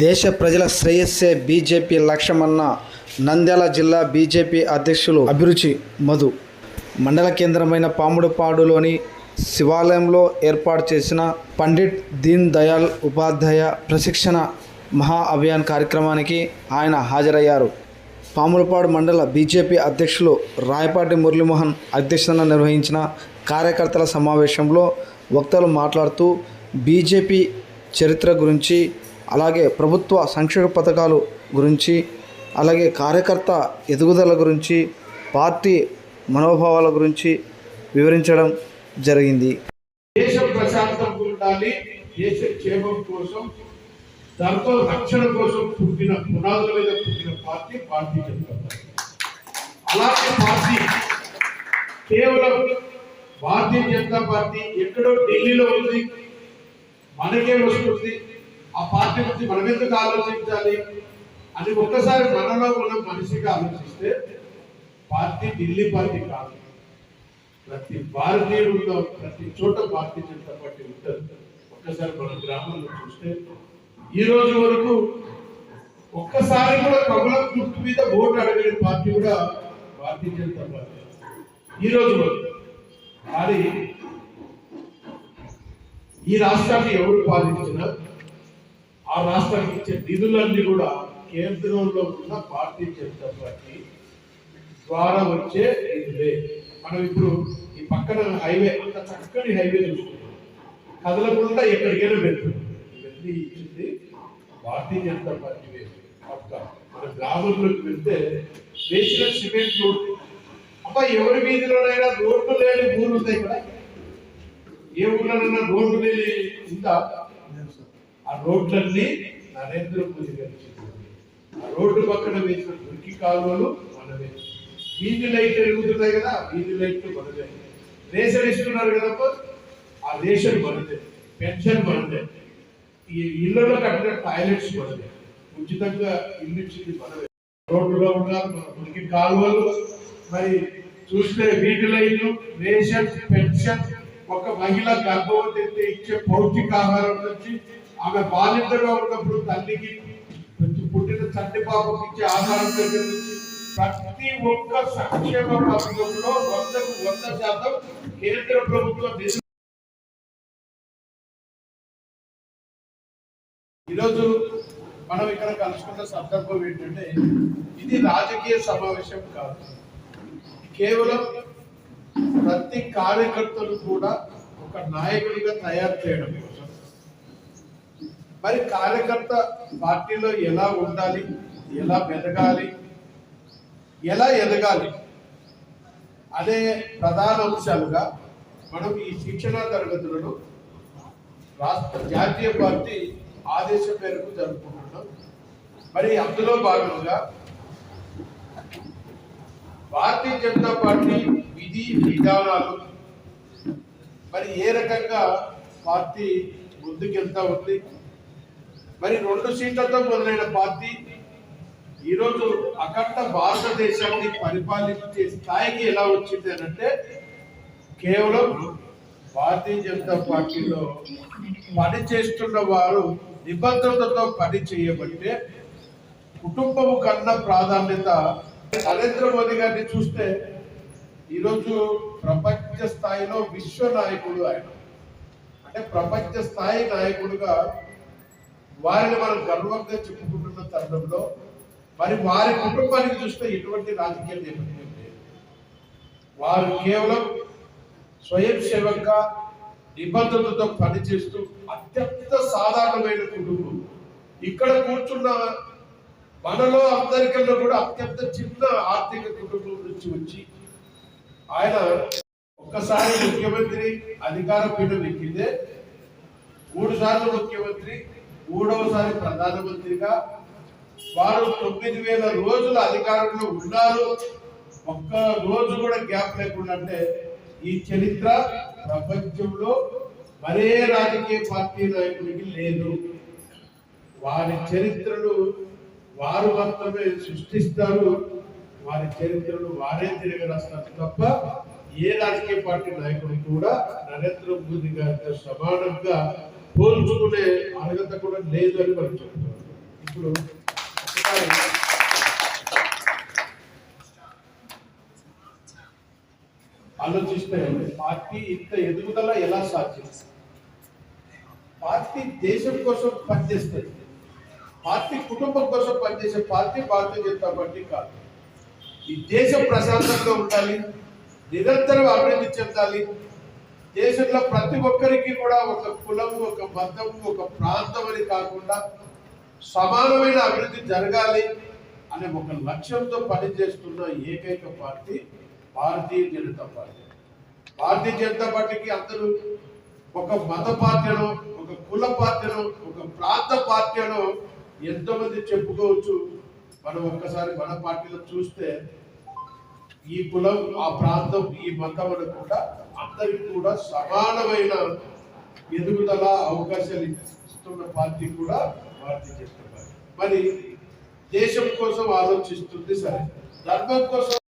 దేశ ప్రజల శ్రేయస్సే బీజేపీ లక్ష్యమన్న నంద్యాల జిల్లా బీజేపీ అధ్యక్షులు అభిరుచి మధు మండల కేంద్రమైన పాముడుపాడులోని శివాలయంలో ఏర్పాటు చేసిన పండిట్ దీన్ దయాళ్ ఉపాధ్యాయ ప్రశిక్షణ మహా అభియాన్ కార్యక్రమానికి ఆయన హాజరయ్యారు. పాములపాడు మండల బీజేపీ అధ్యక్షులు రాయపాటి మురళీమోహన్ అధ్యక్షతన నిర్వహించిన కార్యకర్తల సమావేశంలో వక్తలు మాట్లాడుతూ బీజేపీ చరిత్ర గురించి, అలాగే ప్రభుత్వ సంక్షేమ పథకాలు గురించి, అలాగే కార్యకర్త ఎదుగుదల గురించి, పార్టీ మనోభావాల గురించి వివరించడం జరిగింది. దేశం ప్రశాంతంగా ఉండాలి, దేశ క్షేమం కోసం, దాంతో రక్షణ కోసం పుట్టిన పునాదుల మీద పుట్టిన పార్టీ భారతీయ జనతా పార్టీ. అలాంటి పార్టీ కేవలం భారతీయ జనతా పార్టీ ఎక్కడో ఢిల్లీలో ఉంది, మనకే వస్తుంది, ఆ పార్టీ గురించి మనం ఎందుకు ఆలోచించాలి అని ఒక్కసారి మనలో మనం మనిషిగా ఆలోచిస్తే పార్టీ ఢిల్లీ పార్టీ కాదు, ప్రతి భారతీయుడు ప్రతి చోట భారతీయ జనతా పార్టీ ఉంటుంది. ఒక్కసారి మన గ్రామంలో చూస్తే ఈ రోజు వరకు ఒక్కసారి కూడా కమలం గుర్తు మీద ఓటు అడగని పార్టీ కూడా భారతీయ జనతా పార్టీ ఈ రోజు వరకు. కానీ ఈ రాష్ట్రాన్ని ఎవరు పాలించినా ఆ రాష్ట్రానికి ఇచ్చే నిధులన్నీ కూడా కేంద్రంలో ఉన్న భారతీయ జనతా పార్టీ ద్వారా వచ్చే నిధులే. మనం ఇప్పుడు ఈ పక్కన హైవే, అంత చక్కని హైవే చూస్తున్నాం, కదలకుండా ఎక్కడికైనా వెళ్తున్నాం. ఇవన్నీ ఇచ్చింది భారతీయ జనతా పార్టీ. పక్క మన గ్రామంలోకి వెళ్తే వేసిన సిమెంట్ రోడ్, అబ్బా ఎవరి వీధిలోనైనా రోడ్లు లేని ఊరు ఉంటాయి కదా, ఏ ఊళ్ళనైనా రోడ్డు లేని ఉందా? ఆ రోడ్లన్నీ నరేంద్ర మోదీ గారు చెప్పింది. ఆ రోడ్డు పక్కన వేసిన మురికి కాలువలు మనమే, వీధి లైట్లు వెలుగుతున్నాయి కదా, వీధి లైట్లు మనదే, రేషన్ ఇస్తున్నారు కదా, ఆ రేషన్ మనదే, పెన్షన్ మనదే, ఈ ఇళ్లలో కట్టిన టాయిలెట్స్ మనదే, ఉచితంగా ఇల్లు ఇచ్చింది మనమే, రోడ్డులో ఉన్న మురికి కాలువలు, మరి చూస్తే వీధి లైట్లు, రేషన్, పెన్షన్, ఒక మహిళ గర్భవతి ఇచ్చే పౌష్టికాహారం నుంచి ఆమె బాలింతగా ఉన్నప్పుడు తల్లికి పుట్టిన చంటి పాపకి ఇచ్చే ఆహారం దగ్గర నుంచి ప్రతి ఒక్క సంక్షేమ పథకంలో 100% కేంద్ర ప్రభుత్వం. ఈరోజు మనం ఇక్కడ కలుసుకున్న సందర్భం ఏంటంటే ఇది రాజకీయ సమావేశం కాదు, కేవలం ప్రతి కార్యకర్తలు కూడా ఒక నాయకుడిగా తయారు చేయడం కోసం. మరి కార్యకర్త పార్టీలో ఎలా ఉండాలి, ఎలా మెదగాలి, ఎలా ఎదగాలి అనే ప్రధాన అంశాలుగా మనం ఈ శిక్షణా తరగతులను జాతీయ పార్టీ ఆదేశం మేరకు జరుపుకుంటున్నాం. మరి అందులో భాగంగా భారతీయ జనతా పార్టీ విధి విధానాలు, మరి ఏ రకంగా పార్టీ ముందుకెళ్తా ఉంది, మరి 2 సీట్లతో మొదలైన పార్టీ ఈరోజు అఖండ భారతదేశాన్ని పరిపాలించే స్థాయికి ఎలా వచ్చింది అని అంటే కేవలం భారతీయ జనతా పార్టీలో పని చేస్తున్న వారు నిబద్ధతతో పని చేయబట్టే. కుటుంబము కన్నా ప్రాధాన్యత. నరేంద్ర మోదీ గారిని చూస్తే ఈరోజు ప్రపంచ స్థాయిలో విశ్వ నాయకుడు ఆయన, అంటే ప్రపంచ స్థాయి నాయకుడుగా వారిని మనం గర్వంగా చెప్పుకుంటున్న తరుణంలో మరి వారి కుటుంబానికి చూస్తే ఎటువంటి రాజకీయ నేపథ్యం లేదు. వారు కేవలం స్వయం సేవకంగా నిబద్ధతతో పనిచేస్తూ అత్యంత సాధారణమైన కుటుంబం. ఇక్కడ కూర్చున్న మనలో అందరికన్నా కూడా అత్యంత చిన్న ఆర్థిక కుటుంబం నుంచి వచ్చి ఆయన ఒక్కసారి ముఖ్యమంత్రి అధికార పీఠం ఎక్కిందే, 3 సార్లు ముఖ్యమంత్రి, 3వసారి ప్రధానమంత్రిగా వారు 9,000 రోజుల అధికారంలో ఉన్నారు. ఒక్క రోజు కూడా గ్యాప్ లేకుండా. అంటే ఈ చరిత్ర ప్రపంచంలో మరే రాజకీయ పార్టీ నాయకుడికి లేదు. వారి చరిత్రను వారు మాత్రమే సృష్టిస్తారు, వారి చరిత్రను వారే తిరిగి రాస్తారు తప్ప ఏ రాజకీయ పార్టీ నాయకుడు కూడా నరేంద్ర మోదీ గారితో సమానంగా పోల్చుకునే అర్హత కూడా లేదు అని మనం చెప్తున్నాం. ఇప్పుడు ఒకసారి ఆలోచిస్తే పార్టీ ఇంత ఎదుగుదల ఎలా సాధ్యం? పార్టీ దేశం కోసం పనిచేస్తుంది. పార్టీ కుటుంబం కోసం పనిచేసే పార్టీ భారతీయ జనతా పార్టీ కాదు. ఈ దేశం ప్రశాంతంగా ఉండాలి, నిరంతరం అభివృద్ధి చెందాలి, దేశంలో ప్రతి ఒక్కరికి కూడా ఒక కులం, ఒక మతం, ఒక ప్రాంతం అని కాకుండా సమానమైన అభివృద్ధి జరగాలి అనే ఒక లక్ష్యంతో పనిచేస్తున్న ఏకైక పార్టీ భారతీయ జనతా పార్టీ. భారతీయ జనతా పార్టీకి అందరూ ఒక మత పార్టీనో, ఒక కుల పార్టీనో, ఒక ప్రాంత పార్టీనో ఎంతమంది చెప్పుకోవచ్చు. మనం ఒక్కసారి మన పార్టీలో చూస్తే ఈ కులం, ఆ ప్రాంతం, ఈ మతం అనకుండా అందరికి కూడా సమానమైన ఎదుగుదల అవకాశాలు ఇస్తున్న పార్టీ కూడా భారతీయ జనతా పార్టీ. మరి దేశం కోసం ఆలోచిస్తుంది, సరే, ధర్మం కోసం